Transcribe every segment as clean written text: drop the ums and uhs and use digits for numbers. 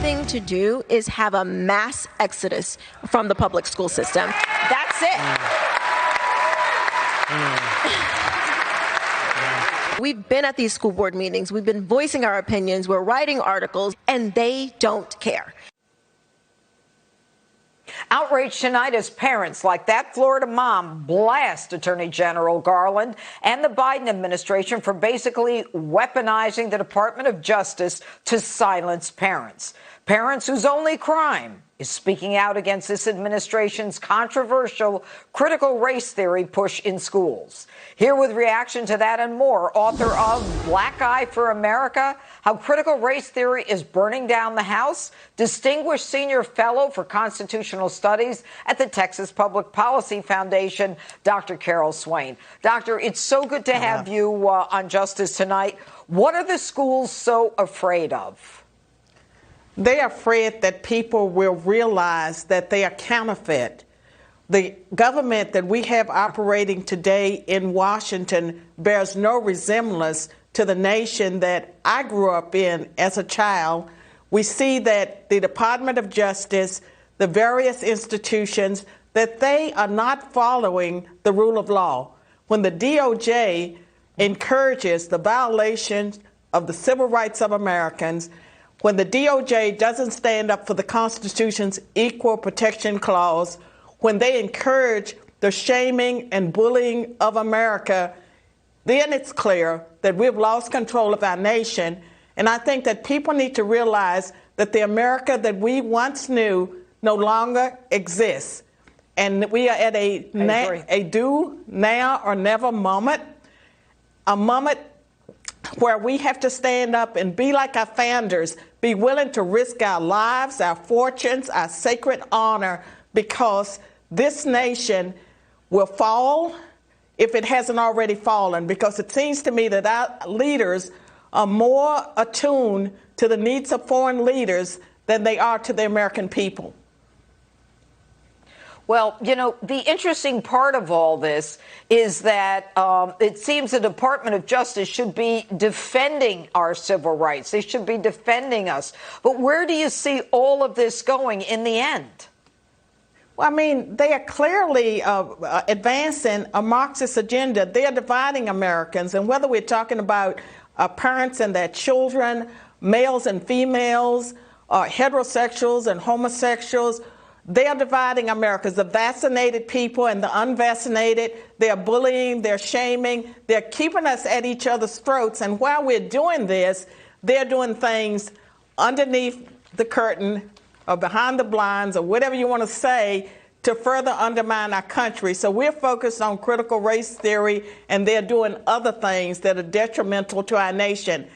thing to do is have a mass exodus from the public school system. That's it. We've been at these school board meetings. We've been voicing our opinions. We're writing articles, and they don't care. Outraged tonight as parents like that Florida mom blast Attorney General Garland and the Biden administration for basically weaponizing the Department of Justice to silence parents. Parents whose only crime is speaking out against this administration's controversial critical race theory push in schools. Here with reaction to that and more, author of Black Eye for America, How Critical Race Theory is Burning Down the House, distinguished senior fellow for constitutional studies at the Texas Public Policy Foundation, Dr. Carol Swain. Doctor, it's so good to have you on Justice tonight. What are the schools so afraid of? They're afraid that people will realize that they are counterfeit. The government that we have operating today in Washington bears no resemblance to the nation that I grew up in as a child. We see that the Department of Justice, the various institutions, that they are not following the rule of law. When the DOJ encourages the violations of the civil rights of Americans, when the DOJ doesn't stand up for the Constitution's Equal Protection Clause, when they encourage the shaming and bullying of America, then it's clear that we've lost control of our nation. And I think that people need to realize that the America that we once knew no longer exists. And we are at a do now or never moment, a moment where we have to stand up and be like our founders, be willing to risk our lives, our fortunes, our sacred honor, because this nation will fall if it hasn't already fallen, because it seems to me that our leaders are more attuned to the needs of foreign leaders than they are to the American people. Well, you know, the interesting part of all this is that it seems the Department of Justice should be defending our civil rights. They should be defending us. But where do you see all of this going in the end? Well, I mean, they are clearly advancing a Marxist agenda. They are dividing Americans. And whether we're talking about parents and their children, males and females, heterosexuals and homosexuals, they are dividing Americans, the vaccinated people and the unvaccinated. They're bullying, they're shaming, they're keeping us at each other's throats. And while we're doing this, they're doing things underneath the curtain or behind the blinds or whatever you want to say to further undermine our country. So we're focused on critical race theory, and they're doing other things that are detrimental to our nation.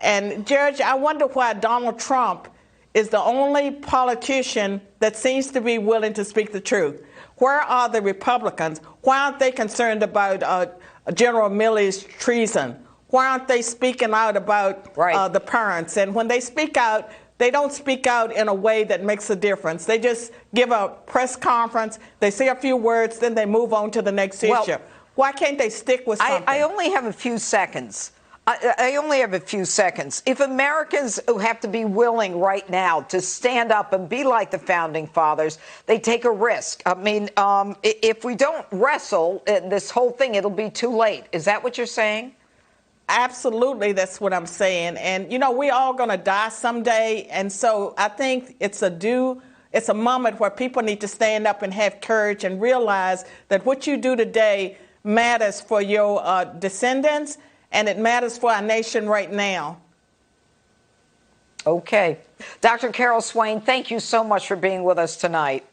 And, Judge, I wonder why Donald Trump is the only politician that seems to be willing to speak the truth. Where are the Republicans? Why aren't they concerned about General Milley's treason? Why aren't they speaking out about the parents? And when they speak out, they don't speak out in a way that makes a difference. They just give a press conference, they say a few words, then they move on to the next issue. Why can't they stick with something? I only have a few seconds. I only have a few seconds. If Americans who have to be willing right now to stand up and be like the founding fathers, they take a risk. I mean, if we don't wrestle this whole thing, it'll be too late. Is that what you're saying? Absolutely, that's what I'm saying. And, you know, we're all going to die someday. And so I think it's a moment where people need to stand up and have courage and realize that what you do today matters for your descendants, and it matters for our nation right now. Okay. Dr. Carol Swain, thank you so much for being with us tonight.